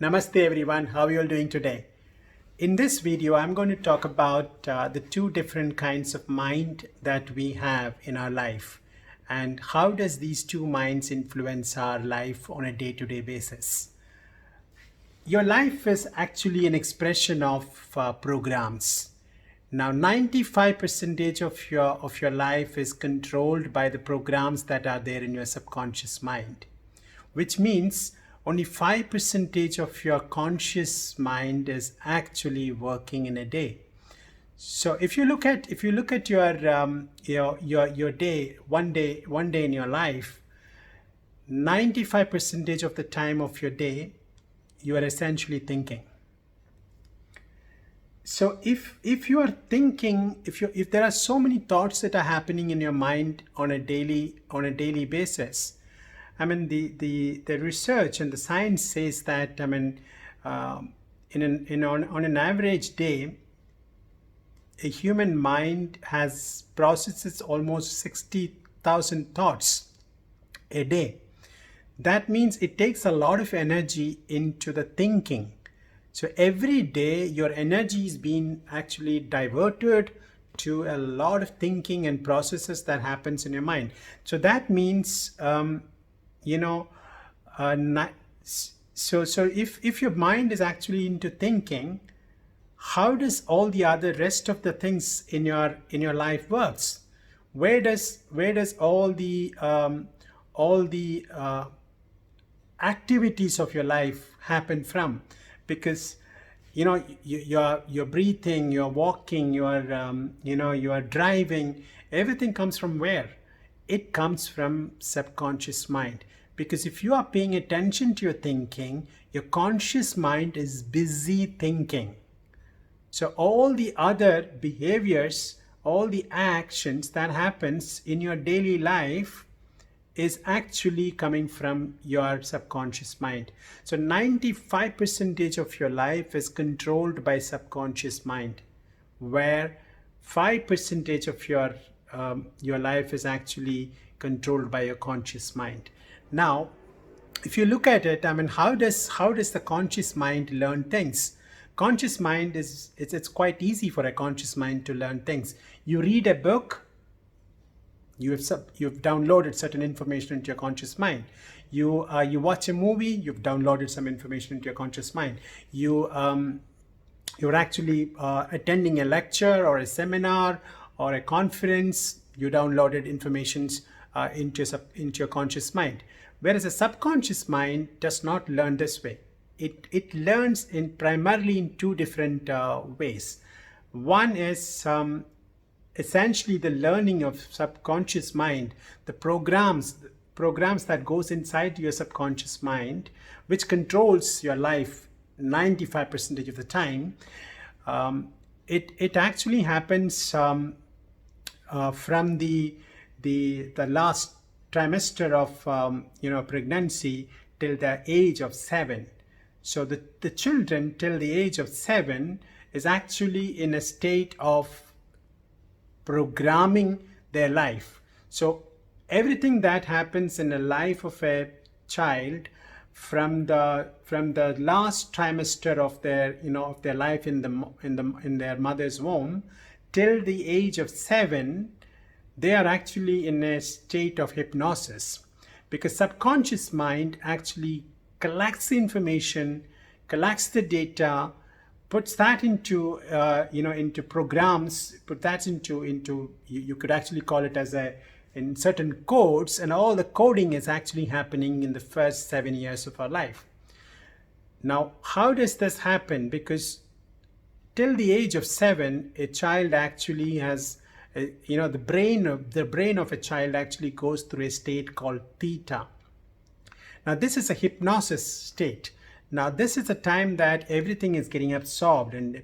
Namaste everyone, how are you all doing today? In this video, I'm going to talk about the two different kinds of mind that we have in our life and how does these two minds influence our life on a day-to-day basis. Your life is actually an expression of programs. Now, 95% of your life is controlled by the programs that are there in your subconscious mind, which means only 5% of your conscious mind is actually working in a day. So if you look at your day, one day in your life, 95% of the time of your day, you are essentially thinking. So if you are thinking, if there are so many thoughts that are happening in your mind on a daily basis, I mean, the research and the science says that, I mean, on an average day, a human mind processes almost 60,000 thoughts a day. That means it takes a lot of energy into the thinking. So every day, your energy is being actually diverted to a lot of thinking and processes that happens in your mind. So that means so if your mind is actually into thinking, how does all the other rest of the things in your life works? Where does all the activities of your life happen from? Because you're breathing, you're walking, you are driving. Everything comes from where? It comes from subconscious mind. Because if you are paying attention to your thinking, your conscious mind is busy thinking. So all the other behaviors, all the actions that happens in your daily life is actually coming from your subconscious mind. So 95% of your life is controlled by subconscious mind, where 5% of your life is actually controlled by your conscious mind. Now, if you look at it, I mean, how does the conscious mind learn things? Conscious mind it's quite easy for a conscious mind to learn things. You read a book, you've downloaded certain information into your conscious mind. You watch a movie, you've downloaded some information into your conscious mind. You're actually attending a lecture or a seminar or a conference, you downloaded information into your conscious mind. Whereas a subconscious mind does not learn this way. It learns primarily in two different ways. One is essentially the learning of subconscious mind, the programs that goes inside your subconscious mind, which controls your life 95% of the time. It actually happens from the last trimester of pregnancy till the age of 7. So the children till the age of 7 is actually in a state of programming their life. So everything that happens in the life of a child from the last trimester of their life in their mother's womb till the age of 7, they are actually in a state of hypnosis, because subconscious mind actually collects the information, collects the data, puts that into programs, put that into you could actually call it as in certain codes, and all the coding is actually happening in the first 7 years of our life. Now, how does this happen? Because till the age of 7, a child actually has the brain of a child actually goes through a state called theta. Now, this is a hypnosis state. Now, this is a time that everything is getting absorbed and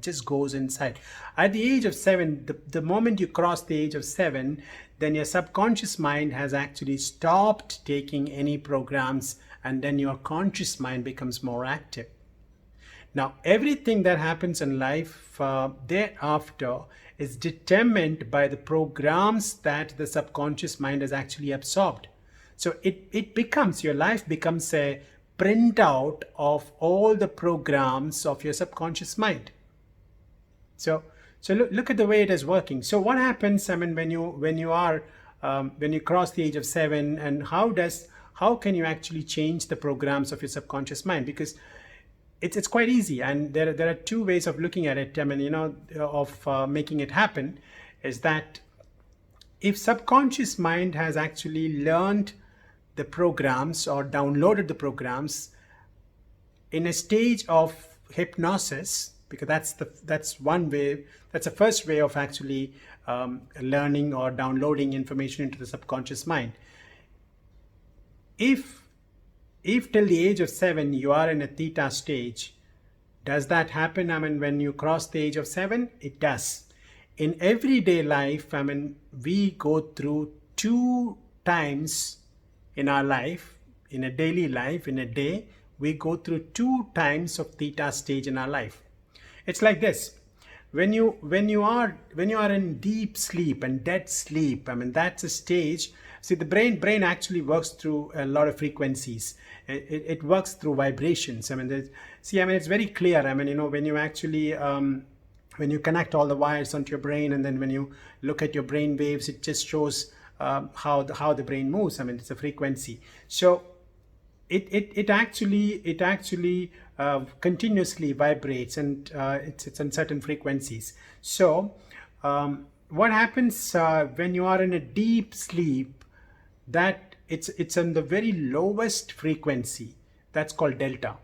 just goes inside. At the age of 7, the moment you cross the age of 7, then your subconscious mind has actually stopped taking any programs, and then your conscious mind becomes more active. Now, everything that happens in life thereafter is determined by the programs that the subconscious mind has actually absorbed. So your life becomes a printout of all the programs of your subconscious mind. So, look at the way it is working. So what happens, I mean, when you cross the age of 7, and how can you actually change the programs of your subconscious mind? Because it's quite easy, and there are two ways of looking at it. I mean, of making it happen is that if subconscious mind has actually learned the programs or downloaded the programs in a stage of hypnosis, because that's one way, that's the first way of actually learning or downloading information into the subconscious mind. If till the age of 7 you are in a theta stage, does that happen? I mean, when you cross the age of 7, it does. In everyday life, I mean, we go through 2 times in our life, in a daily life, in a day, we go through 2 times of theta stage in our life. It's like this. When you are in deep sleep and dead sleep, I mean, that's a stage. See, the brain actually works through a lot of frequencies. It works through vibrations. I mean, it's very clear. I mean, when you actually when you connect all the wires onto your brain, and then when you look at your brain waves, it just shows how the brain moves. I mean, it's a frequency. So it actually continuously vibrates, and it's on certain frequencies. So what happens when you are in a deep sleep, that it's on the very lowest frequency, that's called delta.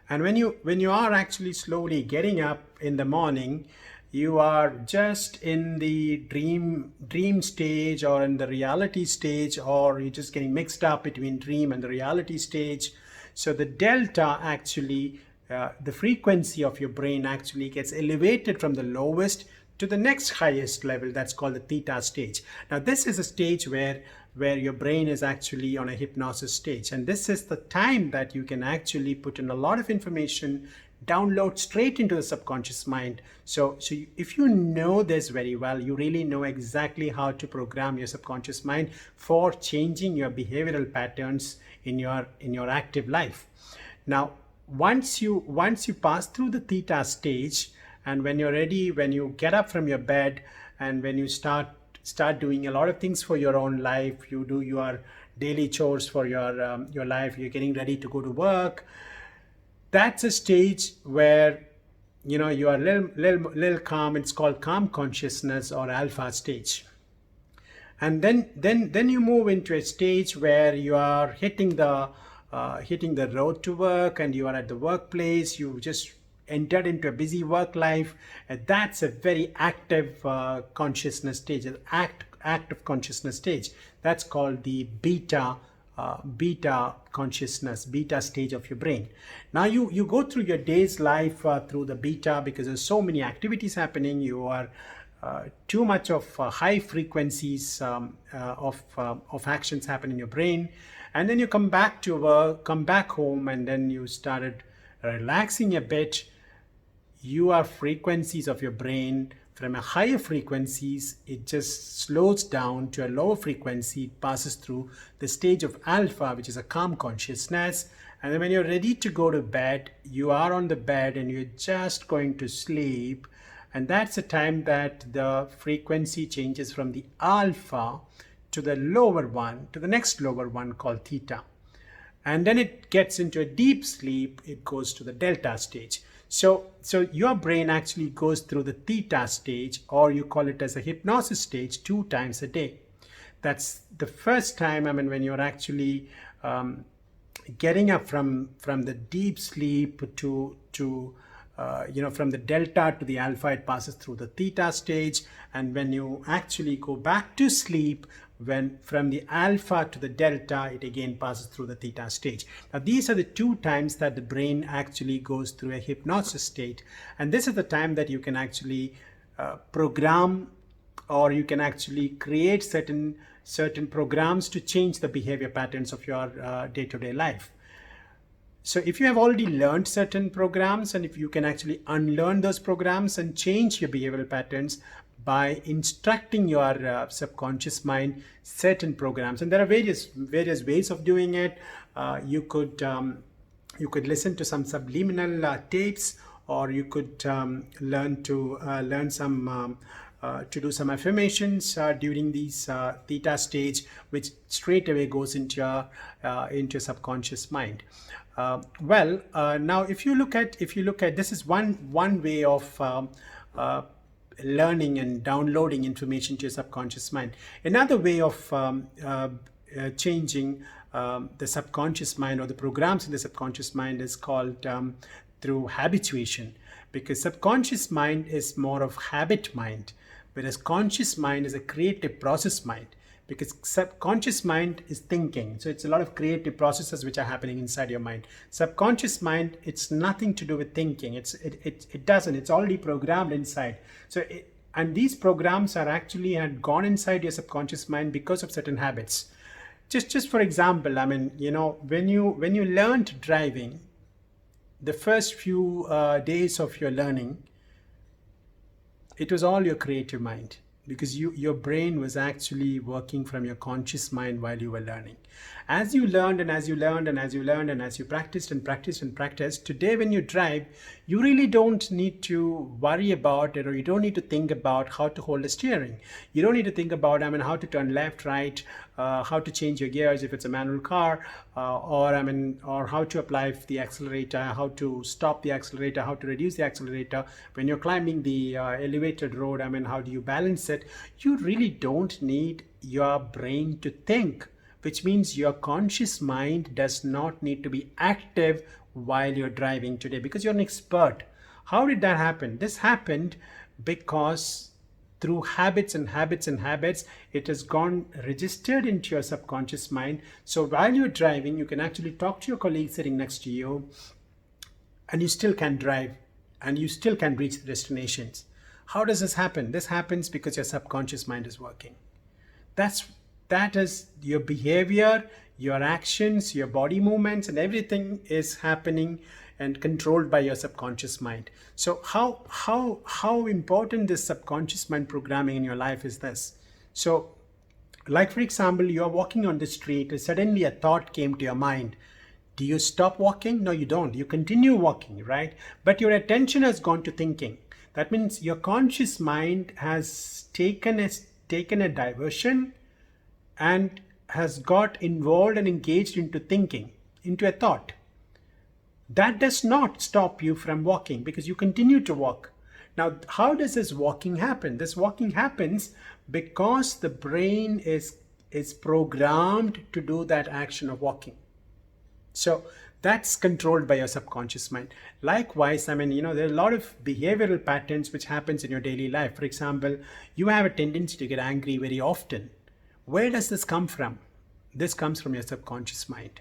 And when you are actually slowly getting up in the morning, you are just in the dream stage, or in the reality stage, or you're just getting mixed up between dream and the reality stage. So the delta actually, the frequency of your brain actually gets elevated from the lowest to the next highest level. That's called the theta stage. Now this is a stage where your brain is actually on a hypnosis stage, and this is the time that you can actually put in a lot of information, download straight into the subconscious mind. So if you know this very well, you really know exactly how to program your subconscious mind for changing your behavioral patterns in your active life. Now, once you pass through the theta stage, and when you're ready, when you get up from your bed, and when you start doing a lot of things for your own life, you do your daily chores for your life, you're getting ready to go to work, that's a stage where you are a little calm. It's called calm consciousness, or alpha stage. And then you move into a stage where you are hitting the road to work, and you are at the workplace. You just entered into a busy work life, and that's a very active consciousness stage, an active consciousness stage. That's called the beta consciousness, beta stage of your brain. Now you go through your day's life through the beta, because there's so many activities happening. You are too much of high frequencies of actions happen in your brain, and then you come back to work, come back home, and then you started relaxing a bit. Your frequencies of your brain, from a higher frequencies, it just slows down to a lower frequency. It passes through the stage of alpha, which is a calm consciousness. And then when you're ready to go to bed, you are on the bed and you're just going to sleep. And that's the time that the frequency changes from the alpha to the lower one, to the next lower one called theta. And then it gets into a deep sleep. It goes to the delta stage. So your brain actually goes through the theta stage, or you call it as a hypnosis stage, 2 times a day. That's the first time, I mean, when you're actually getting up from the deep sleep to from the delta to the alpha, it passes through the theta stage. And when you actually go back to sleep, when from the alpha to the delta, it again passes through the theta stage. Now these are the 2 times that the brain actually goes through a hypnosis state, and this is the time that you can actually program, or you can actually create certain programs to change the behavior patterns of your day-to-day life. So if you have already learned certain programs, and if you can actually unlearn those programs and change your behavioral patterns by instructing your subconscious mind certain programs, and there are various ways of doing it. You could listen to some subliminal tapes, or you could learn to do some affirmations during these theta stage, which straight away goes into your subconscious mind. Now if you look at this is one way of learning and downloading information to your subconscious mind. Another way of changing the subconscious mind, or the programs in the subconscious mind, is called through habituation, because subconscious mind is more of habit mind, whereas conscious mind is a creative process mind, because subconscious mind is thinking, so it's a lot of creative processes which are happening inside your mind. Subconscious mind, it's nothing to do with thinking. It doesn't, it's already programmed inside. And these programs are actually had gone inside your subconscious mind because of certain habits. Just for example, I mean, when you learned driving, the first few days of your learning, it was all your creative mind, because your brain was actually working from your conscious mind while you were learning. As you learned and as you learned and as you learned and as you practiced and practiced and practiced, today when you drive, you really don't need to worry about it, or you don't need to think about how to hold the steering. You don't need to think about, how to turn left, right, how to change your gears if it's a manual car, or how to apply the accelerator, how to stop the accelerator, how to reduce the accelerator. When you're climbing the elevated road, how do you balance it? You really don't need your brain to think, which means your conscious mind does not need to be active while you're driving today, because you're an expert. How did that happen? This happened because through habits and habits and habits, it has gone registered into your subconscious mind. So while you're driving, you can actually talk to your colleague sitting next to you, and you still can drive, and you still can reach the destinations. How does this happen? This happens because your subconscious mind is working. That is your behavior, your actions, your body movements, and everything is happening and controlled by your subconscious mind. So how important this subconscious mind programming in your life is this? So, like for example, you are walking on the street and suddenly a thought came to your mind. Do you stop walking? No, you don't. You continue walking, right? But your attention has gone to thinking. That means your conscious mind has taken a diversion and has got involved and engaged into thinking, into a thought. That does not stop you from walking, because you continue to walk. Now, how does this walking happen? This walking happens because the brain is programmed to do that action of walking. So that's controlled by your subconscious mind. Likewise, there are a lot of behavioral patterns which happens in your daily life. For example, you have a tendency to get angry very often. Where does this come from? This comes from your subconscious mind.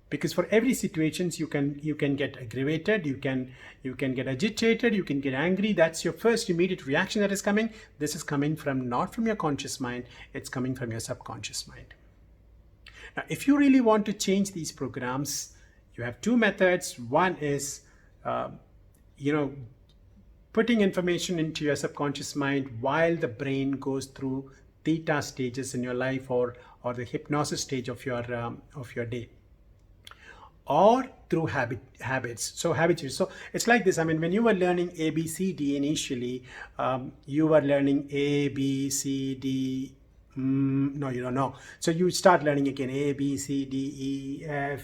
Because for every situations you can get aggravated, you can get agitated, you can get angry. That's your first immediate reaction that is coming. This is coming from not from your conscious mind, it's coming from your subconscious mind. Now, if you really want to change these programs, you have two methods. One is putting information into your subconscious mind while the brain goes through theta stages in your life, or the hypnosis stage of your day, or through habits. So habits. So it's like this. When you were learning ABCD initially, you were learning ABCD. No, you don't know. So you start learning again ABCDEF.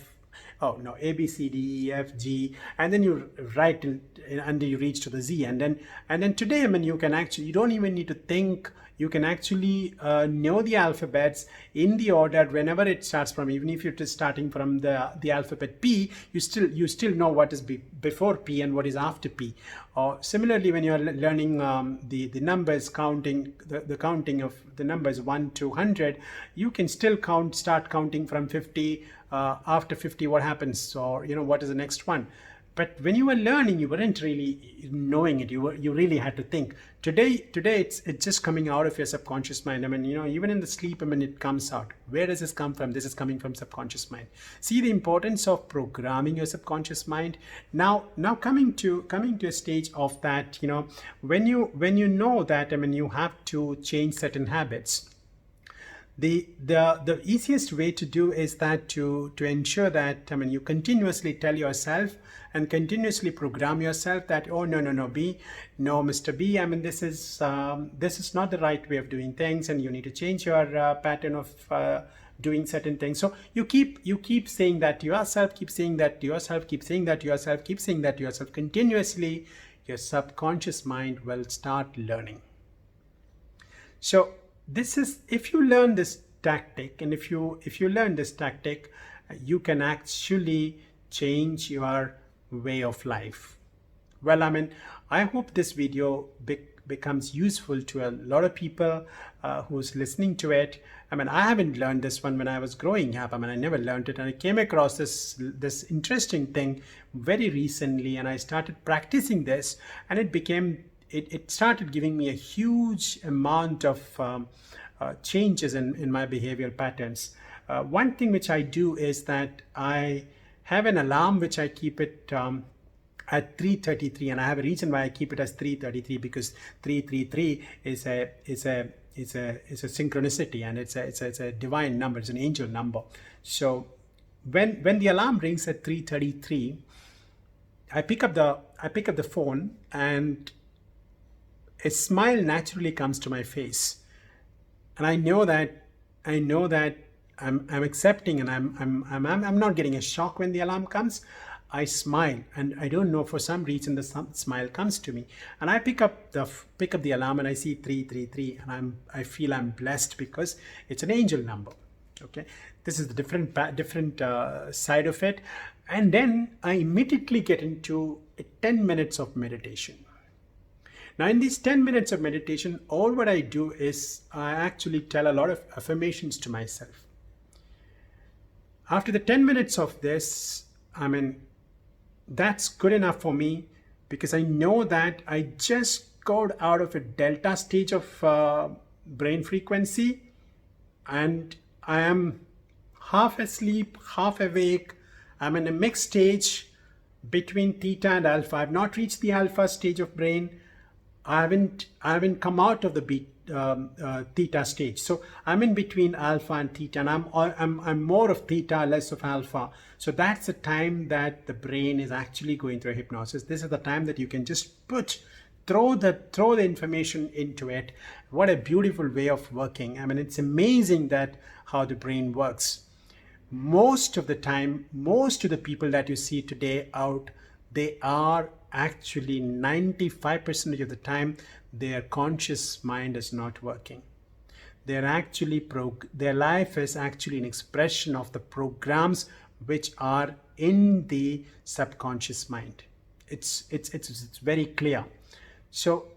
Oh no, ABCDEFG, and then you write until you reach to the Z, and then today, you don't even need to think. You can actually know the alphabets in the order whenever it starts from. Even if you're starting from the alphabet P, you still know what is before P and what is after P. Or similarly, when you're learning the numbers, counting the counting of the numbers 1 to 100, you can still start counting from 50. After 50, what happens, or what is the next one? But when you were learning, you weren't really knowing it. You really had to think. Today it's just coming out of your subconscious mind. Even in the sleep, it comes out. Where does this come from? This is coming from subconscious mind. See the importance of programming your subconscious mind. Now coming to a stage of that, when you know that you have to change certain habits. The easiest way to do is that to ensure that you continuously tell yourself and continuously program yourself that, oh, no, B, no, Mr. B, this is not the right way of doing things, and you need to change your pattern of doing certain things. So you keep saying that to yourself, keep saying that to yourself, keep saying that to yourself, keep saying that to yourself continuously. Your subconscious mind will start learning. So this is, if you learn this tactic, and if you learn this tactic, you can actually change your way of life. Well, I hope this video becomes useful to a lot of people who's listening to it. I haven't learned this one when I was growing up. I never learned it, and I came across this interesting thing very recently, and I started practicing this, and it started giving me a huge amount of changes in my behavioral patterns. One thing which I do is that I have an alarm which I keep it at 3:33, and I have a reason why I keep it as 3:33, because 333 is a synchronicity, and it's a divine number, it's an angel number. So when the alarm rings at 3:33, I pick up the phone, and a smile naturally comes to my face, and I know that I'm accepting, and I'm not getting a shock when the alarm comes. I smile, and I don't know, for some reason the smile comes to me, and I pick up the alarm, and I see 333, and I feel I'm blessed because it's an angel number. Okay, this is the different side of it. And then I immediately get into 10 minutes of meditation. Now, in these 10 minutes of meditation, all what I do is I actually tell a lot of affirmations to myself. After the 10 minutes of this, that's good enough for me, because I know that I just got out of a delta stage of brain frequency, and I am half asleep, half awake. I'm in a mixed stage between theta and alpha. I've not reached the alpha stage of brain. I haven't come out of the theta stage. So I'm in between alpha and theta, and I'm more of theta, less of alpha. So that's the time that the brain is actually going through a hypnosis. This is the time that you can just throw the information into it. What a beautiful way of working. It's amazing that how the brain works. Most of the time, most of the people that you see today out, they are actually 95% of the time, their conscious mind is not working. Their life is actually an expression of the programs which are in the subconscious mind. It's very clear. So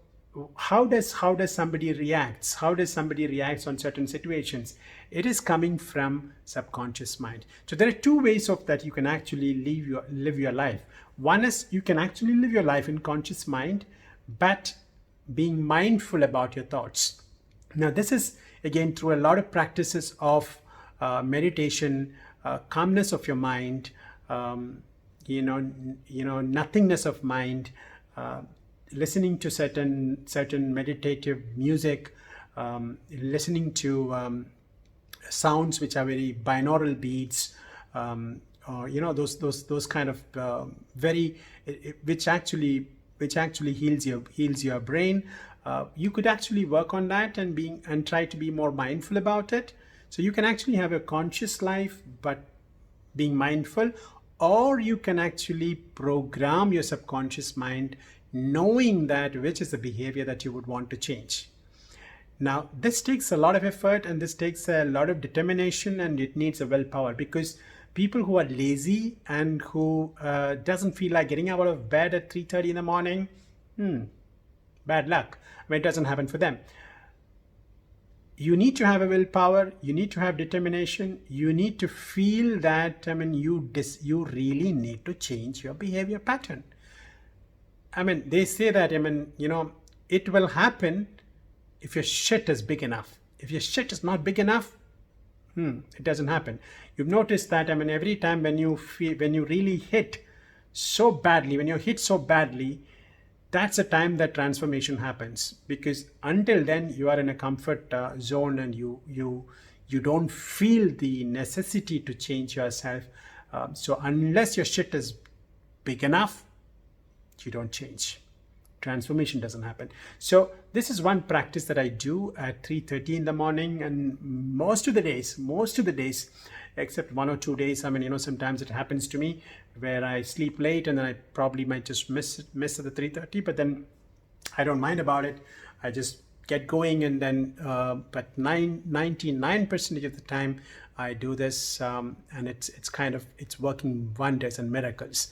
how does somebody reacts? How does somebody react on certain situations? It is coming from subconscious mind. So there are two ways of that you can actually live your life. One is you can actually live your life in conscious mind, but being mindful about your thoughts. Now, this is again through a lot of practices of meditation, calmness of your mind, nothingness of mind, listening to certain meditative music, listening to sounds which are very binaural beats, those kind of which actually heals your brain. You could actually work on that and try to be more mindful about it. So you can actually have a conscious life, but being mindful, or you can actually program your subconscious mind, knowing that which is the behavior that you would want to change. Now, this takes a lot of effort, and this takes a lot of determination, and it needs a willpower, because people who are lazy and who doesn't feel like getting out of bed at 3:30 in the morning, bad luck. It doesn't happen for them. You need to have a willpower. You need to have determination. You need to feel that you really need to change your behavior pattern. They say that it will happen if your shit is big enough. If your shit is not big enough, it doesn't happen. You've noticed that every time when you really hit so badly, when you're hit so badly, that's the time that transformation happens, because until then you are in a comfort zone, and you you don't feel the necessity to change yourself. So unless your shit is big enough, you don't change. Transformation doesn't happen. So this is one practice that I do at 3:30 in the morning, and most of the days, except 1 or 2 days, I mean, sometimes it happens to me where I sleep late and then I probably might just miss at the 3:30, but then I don't mind about it. I just get going, and then but 99% of the time I do this, and it's working wonders and miracles.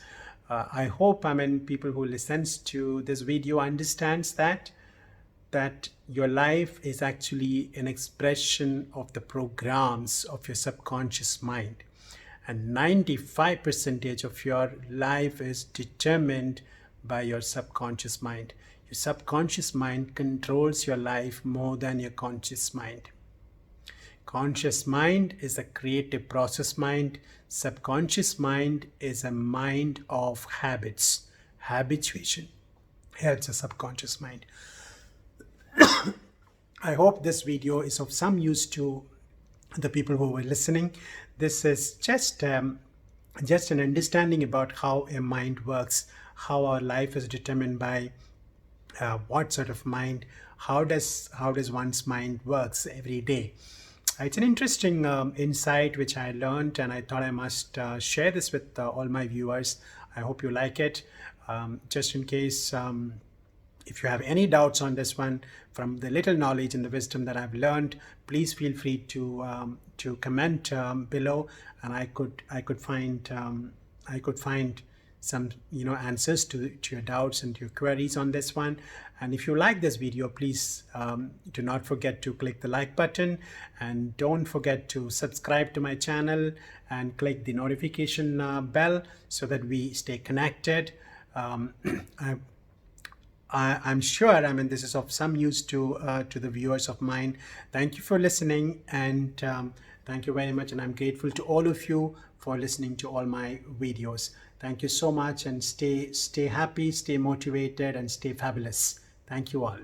I hope, people who listens to this video understands that your life is actually an expression of the programs of your subconscious mind, and 95% of your life is determined by your subconscious mind. Your subconscious mind controls your life more than your conscious mind. Conscious mind is a creative process mind. Subconscious mind is a mind of habits. Habituation helps the subconscious mind. I hope this video is of some use to the people who were listening. This is just an understanding about how a mind works, how our life is determined by what sort of mind, how does one's mind works every day. It's an interesting insight which I learned, and I thought I must share this with all my viewers. I hope you like it. Just in case, if you have any doubts on this one, from the little knowledge and the wisdom that I've learned, please feel free to comment below, and I could find some answers to your doubts and your queries on this one. And if you like this video, please do not forget to click the like button, and don't forget to subscribe to my channel and click the notification bell so that we stay connected. I'm sure this is of some use to the viewers of mine. Thank you for listening, and thank you very much, and I'm grateful to all of you for listening to all my videos. Thank you so much, and stay happy, stay motivated, and stay fabulous. Thank you all.